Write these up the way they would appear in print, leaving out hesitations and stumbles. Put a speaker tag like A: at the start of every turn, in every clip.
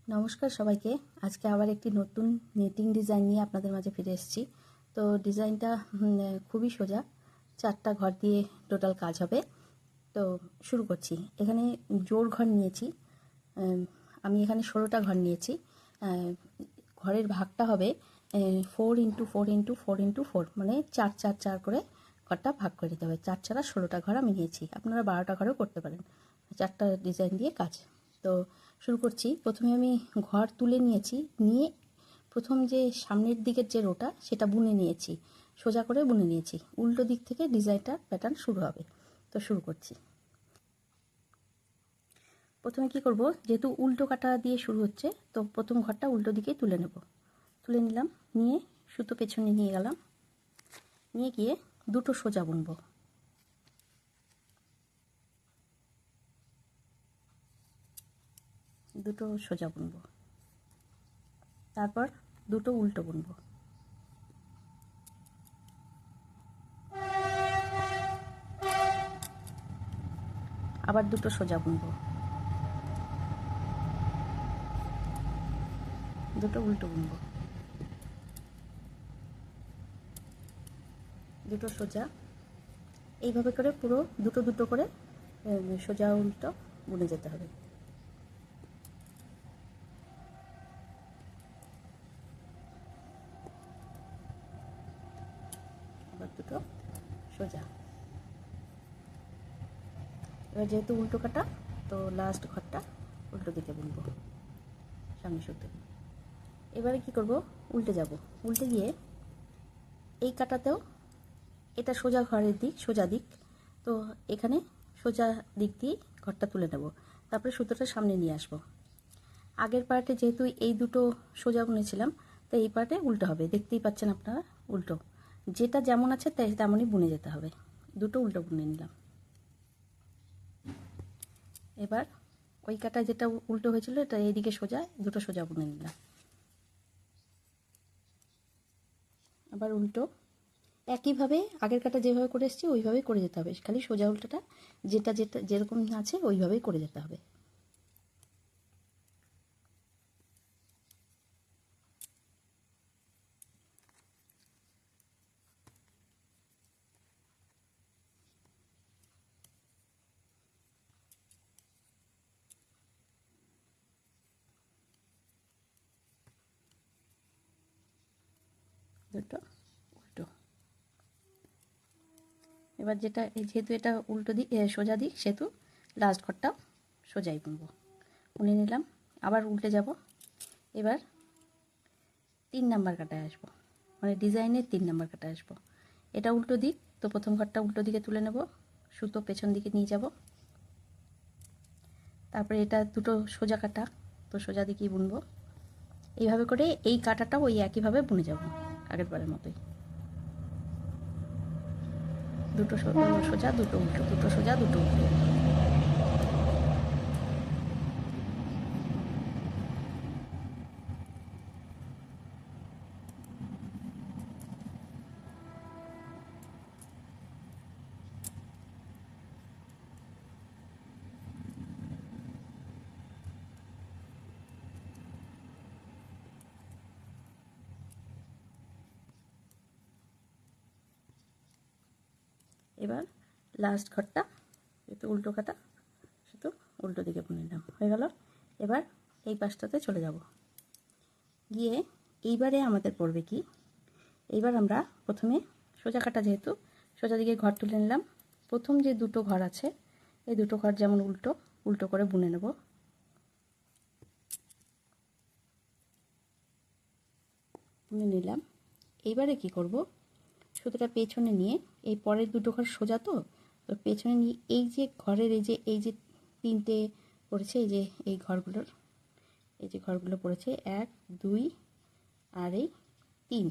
A: নমস্কার সবাইকে। আজকে আবার একটি নতুন নেটিং ডিজাইন নিয়ে আপনাদের মাঝে ফিরে এসেছি। তো ডিজাইনটা খুবই সোজা, 4টা ঘর দিয়ে টোটাল কাজ হবে। তো শুরু করছি। এখানে জোড় ঘর নিয়েছি, আমি এখানে 16টা ঘর নিয়েছি। ঘরের ভাগটা হবে 4x4x4x4, মানে 4x4 করে ঘরটা ভাগ করে দিতে হবে। 4 ছাড়া 16টা ঘর আমি নিয়েছি, আপনারা 12টা ঘরেও করতে পারেন। 4টা ডিজাইন দিয়ে কাজ। তো শুরু করছি। প্রথমে আমি ঘর তুলে নিয়েছি, নিয়ে প্রথম যে সামনের দিকের যে রোটা সেটা বুনে নিয়েছি, সোজা করে বুনে নিয়েছি। উল্টো দিক থেকে ডিজাইনটার প্যাটার্ন শুরু হবে। তো শুরু করছি। প্রথমে কি করব, যেহেতু উল্টো কাটা দিয়ে শুরু হচ্ছে, তো প্রথম ঘরটা উল্টো দিকে তুলে নেব। তুলে নিলাম, নিয়ে সুতো পেছনে নিয়ে গেলাম, নিয়ে গিয়ে দুটো সোজা বুনবো। দুটো সোজা বুনবো, তারপর দুটো উল্টো বুনবো, আবার দুটো সোজা বুনবো, দুটো উল্টো বুনবো, দুটো সোজা। এইভাবে করে পুরো দুটো দুটো করে সোজা উল্টো বুনে যেতে হবে। আবার দুটো সোজা। এবার যেহেতু উল্টো কাটা, তো লাস্ট ঘরটা উল্টো দিকে বুনবো সামনে সুতো। এবারে কি করব, উল্টে যাব। উল্টে গিয়ে এই কাটাতেও, এটা সোজা ঘরের দিক, সোজা দিক, তো এখানে সোজা দিক দিয়ে ঘরটা তুলে নেব। তারপরে সুতোটা সামনে নিয়ে আসব। আগের পার্টে যেহেতু এই দুটো সোজা বুনেছিলাম, তো এই পার্টে উল্টো হবে। দেখতেই পাচ্ছেন আপনারা, উল্টো যেটা যেমন আছে তাই তেমনই বুনে যেতে হবে। দুটো উল্টো বুনে নিলাম। এবার ওই কাটা যেটা উল্টো হয়েছিল, এটা এইদিকে সোজা, দুটো সোজা বুনে নিলাম। আবার উল্টো একইভাবে আগের কাটা যেভাবে করে এসেছি ওইভাবেই করে যেতে হবে, খালি সোজা উল্টোটা যেটা যেটা যেরকম আছে ওইভাবেই করে যেতে হবে। দুটো উল্টো। এবার যেটা, যেহেতু এটা উল্টো দিক, সোজা দিক, সেহেতু লাস্ট ঘরটা সোজাই বুনবো। বুনে নিলাম, আবার উল্টে যাব। এবার 3 নাম্বার কাটায় আসবো, মানে ডিজাইনের 3 নাম্বার কাটায় আসবো। এটা উল্টো দিক, তো প্রথম ঘরটা উল্টো দিকে তুলে নেব, সুতো পেছন দিকে নিয়ে যাব। তারপরে এটা দুটো সোজা কাটা, তো সোজা দিকেই বুনবো। এইভাবে করে এই কাটাটাও ওই একইভাবে বুনে যাব আগের বারের মতোই। দুটো সোজা, দুটো উল্টো, দুটো সোজা, দুটো উল্টো। এবার লাস্ট ঘরটা যেহেতু উল্টো কাটা, শুধু উল্টো দিকে বুনে নিলাম, হয়ে গেল। এবার এই পাশটাতে চলে যাব। গিয়ে এইবারে আমাদের পড়বে কি, এইবার আমরা প্রথমে সোজা কাটা, যেহেতু সোজা দিকে ঘর তুলে নিলাম। প্রথম যে দুটো ঘর আছে, এই দুটো ঘর যেমন উল্টো, উল্টো করে বুনে নেব। বুনে নিলাম। এইবারে কি করব, সুতোটা পেছনে নিয়ে, এই পরের দুটো ঘর সোজা, তো তো পেছনে নিয়ে এই যে ঘরের এই যে 3টে পড়েছে, এই ঘরগুলোর, এই যে ঘরগুলো পড়েছে 1 2 আর এই 3,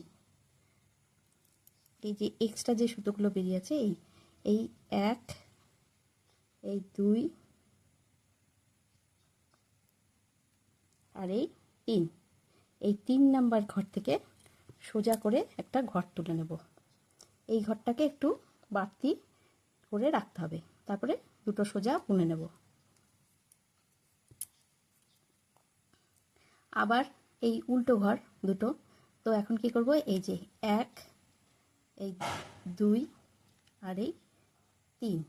A: এই যে এক্সট্রা যে সুতোগুলো বেরিয়ে আছে, এই 1, এই 2 আর এই 3, এই 3 নাম্বার ঘর থেকে সোজা করে একটা ঘর তুলে নেব। এই ঘরটাকে একটু বাড়তি করে রাখতে হবে, তারপরে দুটো সোজা বুনে নেব। আবার এই উল্টো ঘর দুটো। তো এখন কি করব, এই যে 1, এই 2 আর এই 3,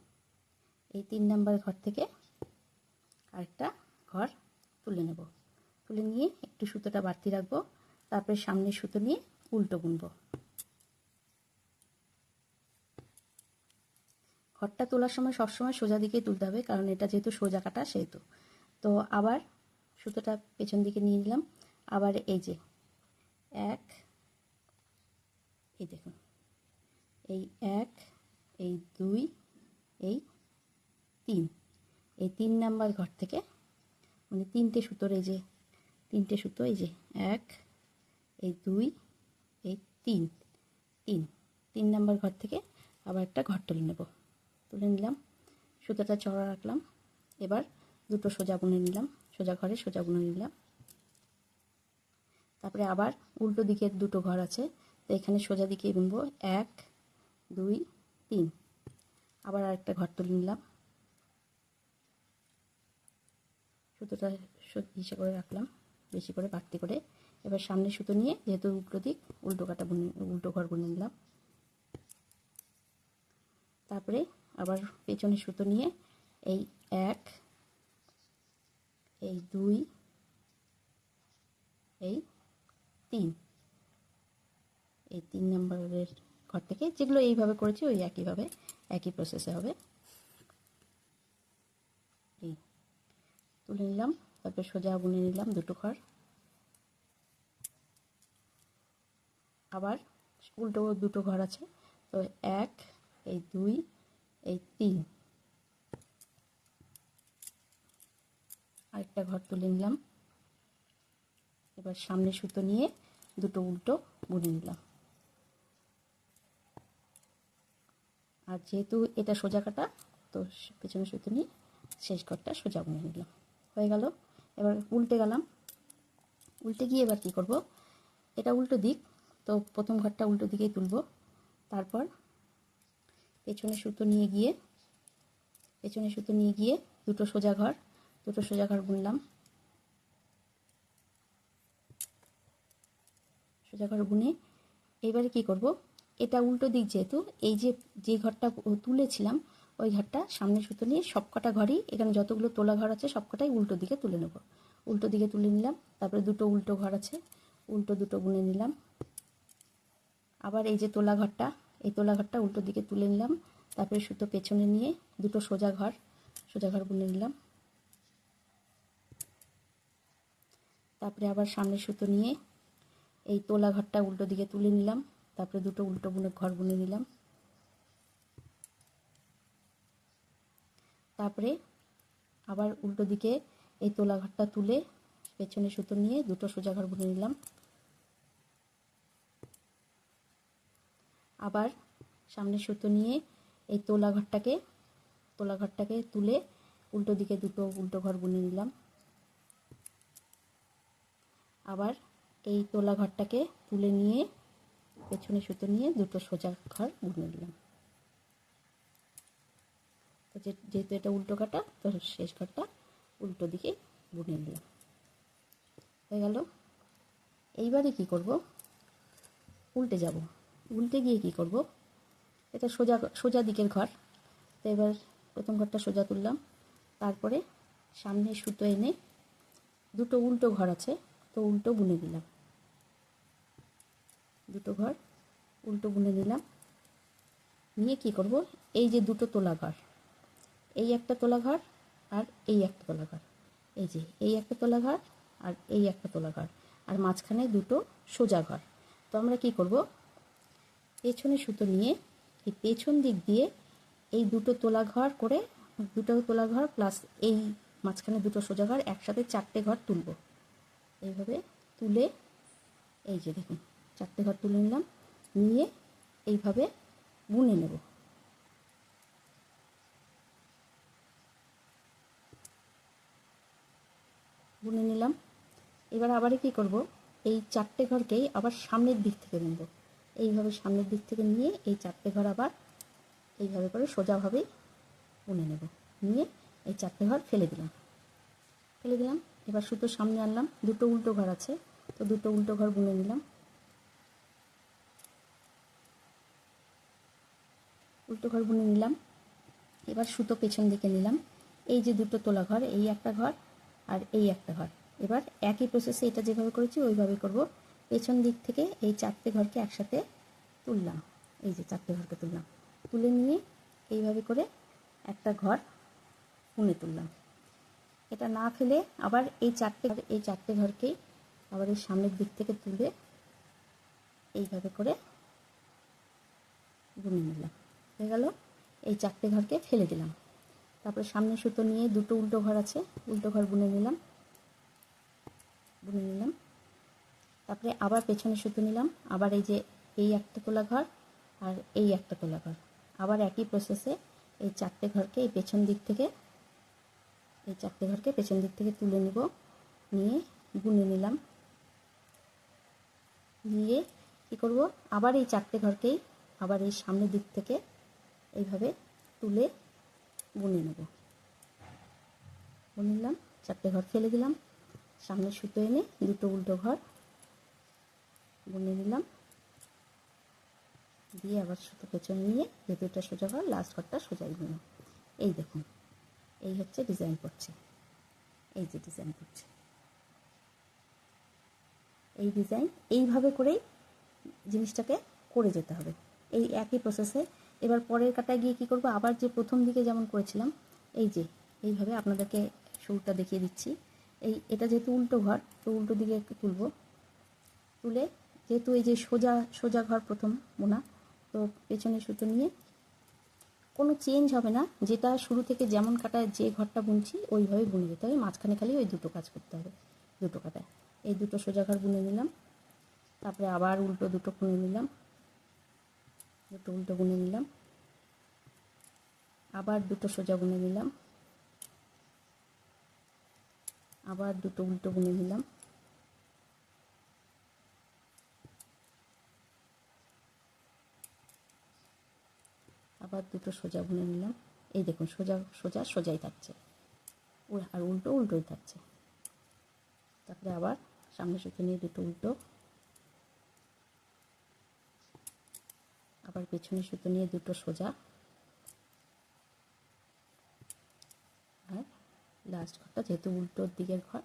A: এই 3 নাম্বার ঘর থেকে আরেকটা ঘর তুলে নেব। তুলে নিয়ে একটু সুতোটা বাড়তি রাখবো, তারপরে সামনে সুতো নিয়ে উল্টো বুনবো। ঘরটা তোলার সময় সবসময় সোজা দিকেই তুলতে হবে, কারণ এটা যেহেতু সোজা কাটা সেহেতু। তো আবার সুতোটা পেছন দিকে নিয়ে নিলাম। আবার এই যে 1, এই দেখুন, এই 1, এই 2, এই 3, এই 3 নাম্বার ঘর থেকে, মানে 3টে সুতোর এই যে 3টে সুতো, এই যে 1, এই 2, এই 3 নাম্বার ঘর থেকে আবার একটা ঘর তুলে নেব। তুলে নিলাম, সুতোটা চড়া রাখলাম। এবার দুটো সোজা বুনে নিলাম, সোজা ঘরে সোজা বুনে নিলাম। তারপরে আবার উল্টো দিকের দুটো ঘর আছে, তো এখানে সোজা দিকেই বুনবো। 1, 2, 3, আবার আরেকটা ঘর তুলে নিলাম, সুতোটা ইসে করে রাখলাম, বেশি করে বাড়তি করে। এবার সামনে সুতো নিয়ে, যেহেতু উল্টো দিক, উল্টো ঘর বুনে নিলাম। তারপরে আবার পেছনে সুতো নিয়ে এই 1, এই 2, এই 3, এই 3 নম্বরের ঘর থেকে, যেগুলো এইভাবে করেছি ওই একইভাবে একই প্রসেসে হবে। এই তুলে নিলাম, তারপরে সোজা বুনে নিলাম দুটো ঘর। আবার উল্টো দুটো ঘর আছে, তো 1, এই 2, এই 3, আরেকটা ঘর তুলে নিলাম। এবার সামনে সুতো নিয়ে দুটো উল্টো বুনে নিলাম। আর যেহেতু এটা সোজা কাটা, তো পেছনে সুতো নিয়ে শেষ ঘরটা সোজা বুনে নিলাম। হয়ে গেল। এবার উল্টে গেলাম। উল্টে গিয়ে এবার কী করব, এটা উল্টো দিক, তো প্রথম ঘরটা উল্টো দিকেই তুলব। তারপর পেছনে সুতো নিয়ে গিয়ে দুটো সোজা ঘর বুনলাম। সোজা ঘর বুনে এবারে কি করব, এটা উল্টো দিক যেহেতু, এই যে ঘরটা তুলেছিলাম ওই ঘরটা সামনে সুতো নিয়ে সবকটা ঘরই, এখানে যতগুলো তোলা ঘর আছে সবকটাই উল্টো দিকে তুলে নেব। উল্টো দিকে তুলে নিলাম। তারপরে দুটো উল্টো ঘর আছে, উল্টো দুটো বুনে নিলাম। আবার এই যে তোলা ঘরটা উল্টো দিকে তুলে নিলাম। তারপরে সুতো পেছনে নিয়ে দুটো সোজা ঘর বুনে নিলাম। তারপরে আবার সামনে সুতো নিয়ে এই তোলা ঘরটা উল্টো দিকে তুলে নিলাম। তারপরে দুটো উল্টো ঘর বুনে নিলাম। তারপরে আবার উল্টো দিকে এই তোলা ঘরটা তুলে পেছনে সুতো নিয়ে দুটো সোজা ঘর বুনে নিলাম। আবার সামনে সুতো নিয়ে এই তোলা ঘরটাকে তুলে উল্টো দিকে দুটো উল্টো ঘর বুনে নিলাম। আবার এই তোলা ঘরটাকে তুলে নিয়ে পেছনে সুতো নিয়ে দুটো সোজা ঘর বুনে নিলাম। তো যেহেতু এটা উল্টো কাটা, তো শেষ ঘরটা উল্টো দিকে বুনে নিলাম। হয়ে গেল। এইবারে কি করব, উল্টে যাব। উল্টে গিয়ে কি করব, এটা সোজা দিকের ঘর, তো এবার প্রথম ঘরটা সোজা তুললাম। তারপরে সামনে সুতো এনে দুটো উল্টো ঘর আছে, তো উল্টো বুনে দিলাম। দুটো ঘর উল্টো বুনে দিলাম। নিয়ে কি করব, এই যে দুটো তোলা ঘর, এই একটা তোলা ঘর আর এই একটা তোলা ঘর, এই যে এই একটা তোলা ঘর আর এই একটা তোলা ঘর, আর মাঝখানে দুটো সোজা ঘর। তো আমরা কি করব, পেছনে সুতো নিয়ে এই পেছন দিক দিয়ে এই দুটো তোলা ঘর করে, দুটো তোলা ঘর প্লাস এই মাঝখানে দুটো সোজা ঘর, একসাথে 4টে ঘর তুলব। এইভাবে তুলে, এই যে দেখুন 4টে ঘর তুলে নিলাম। নিয়ে এইভাবে বুনে নেব। বুনে নিলাম। এবার আবারও কী করব, এই 4টে ঘরকেই আবার সামনের দিক থেকে বুনব। এইভাবে সামনের দিক থেকে নিয়ে এই 4টে ঘর আবার এইভাবে করে সোজাভাবেই বুনে নেব। নিয়ে এই 4টে ঘর ফেলে দিলাম। এবার সুতো সামনে আনলাম, দুটো উল্টো ঘর আছে, তো দুটো উল্টো ঘর বুনে নিলাম, উল্টো ঘর বুনে নিলাম। এবার সুতো পেছন দিকে নিলাম, এই যে দুটো তোলা ঘর, এই একটা ঘর আর এই একটা ঘর। এবার একই প্রসেসে এটা যেভাবে করেছি ওইভাবে করব। পেছন দিক থেকে এই 4টে ঘরকে একসাথে তুললাম, এই যে 4টে ঘরকে তুললাম, তুলে নিয়ে এইভাবে করে একটা ঘর বুনে তুললাম। এটা না ফেলে আবার এই 4টে ঘরকেই আবার এই সামনের দিক থেকে তুলে এইভাবে করে বুনে নিলাম। হয়ে গেল। এই 4টে ঘরকে ফেলে দিলাম। তারপরে সামনে সুতো নিয়ে দুটো উল্টো ঘর আছে, উল্টো ঘর বুনে নিলাম। তারপরে আবার পেছনে সুতো নিলাম, আবার এই যে এই একটা তোলা ঘর আর এই একটা তোলা ঘর, আবার একই প্রসেসে এই 4টে ঘরকে এই পেছন দিক থেকে তুলে নিব, নিয়ে বুনে নিলাম। নিয়ে কী করব, আবার এই 4টে ঘরকেই আবার এই সামনের দিক থেকে এইভাবে তুলে বুনে নেব। বুনে নিলাম, 4টে ঘর ফেলে দিলাম, সামনে সুতো এনে দুটো উল্টো ঘর বুনে নিলাম, দিয়ে আবার সুতো পেছনে নিয়ে যে দুটো সোজা ঘর, লাস্ট ঘরটা সোজাই বুনো। এই দেখুন, এই হচ্ছে ডিজাইন করছে, এই যে ডিজাইন করছে, এই ডিজাইন এইভাবে করেই জিনিসটাকে করে যেতে হবে, এই একই প্রসেসে। এবার পরের কাটায় গিয়ে কী করব, আবার যে প্রথম দিকে যেমন করেছিলাম, এই যে এইভাবে আপনাদেরকে শুরুটা দেখিয়ে দিচ্ছি। এটা যেহেতু উল্টো ঘর, তো উল্টো দিকে একটু তুলে যেহেতু এই যে সোজা ঘর প্রথম বোনা, তো পেছনে সুতো নিয়ে কোনো চেঞ্জ হবে না, যেটা শুরু থেকে যেমন কাটায় যে ঘরটা বুনছি ওইভাবে বুনে যেতে হবে, মাঝখানে খালি ওই দুটো কাজ করতে হবে, দুটো কাটায়। এই দুটো সোজা ঘর বুনে নিলাম, তারপরে আবার উল্টো দুটো বুনে নিলাম, দুটো উল্টো বুনে নিলাম, আবার দুটো সোজা বুনে নিলাম, আবার দুটো উল্টো বুনে নিলাম, আবার দুটো সোজা বুনে নিলাম। এই দেখুন, সোজাই থাকছে, আর উল্টোই থাকছে। তারপরে আবার সামনে সুতো নিয়ে দুটো উল্টো, আবার পেছনে সুতো নিয়ে দুটো সোজা, আর লাস্ট ঘরটা যেহেতু উল্টোর দিকের ঘর,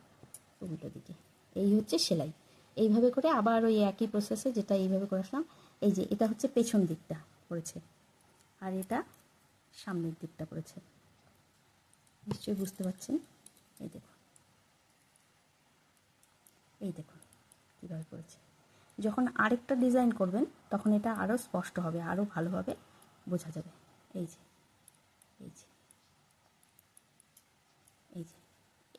A: উল্টো দিকে। এই হচ্ছে সেলাই। এইভাবে করে আবার ওই একই প্রসেসে যেটা এইভাবে করে আসলাম, এই যে এটা হচ্ছে পেছন দিকটা পড়েছে আর এটা সামনের দিকটা পড়েছে, নিশ্চয়ই বুঝতে পারছেন। এই দেখুন কীভাবে করেছে। যখন আরেকটা ডিজাইন করবেন তখন এটা আরও স্পষ্ট হবে, আরও ভালোভাবে বোঝা যাবে। এই যে এই যে এই যে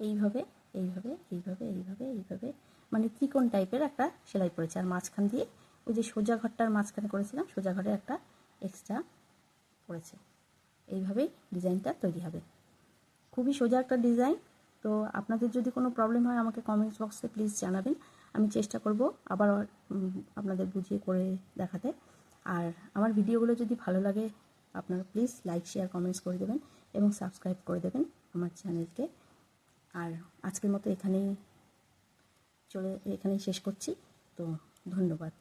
A: এইভাবে এইভাবে এইভাবে এইভাবে এইভাবে মানে ত্রিকোণ টাইপের একটা সেলাই পড়েছে, আর মাঝখান দিয়ে ওই যে সোজা ঘরটার মাঝখানে করেছিলাম, সোজা ঘরে একটা এক্সট্রা পড়েছে। এইভাবেই ডিজাইনটা তৈরি হবে, খুবই সোজা একটা ডিজাইন। তো আপনাদের যদি কোনো প্রবলেম হয় আমাকে কমেন্টস বক্সে প্লিজ জানাবেন, আমি চেষ্টা করব আবার আপনাদের বুঝিয়ে করে দেখাতে। আর আমার ভিডিওগুলো যদি ভালো লাগে আপনারা প্লিজ লাইক শেয়ার কমেন্টস করে দেবেন এবং সাবস্ক্রাইব করে দেবেন আমার চ্যানেলকে। আর আজকের মতো এখানেই শেষ করছি, তো ধন্যবাদ।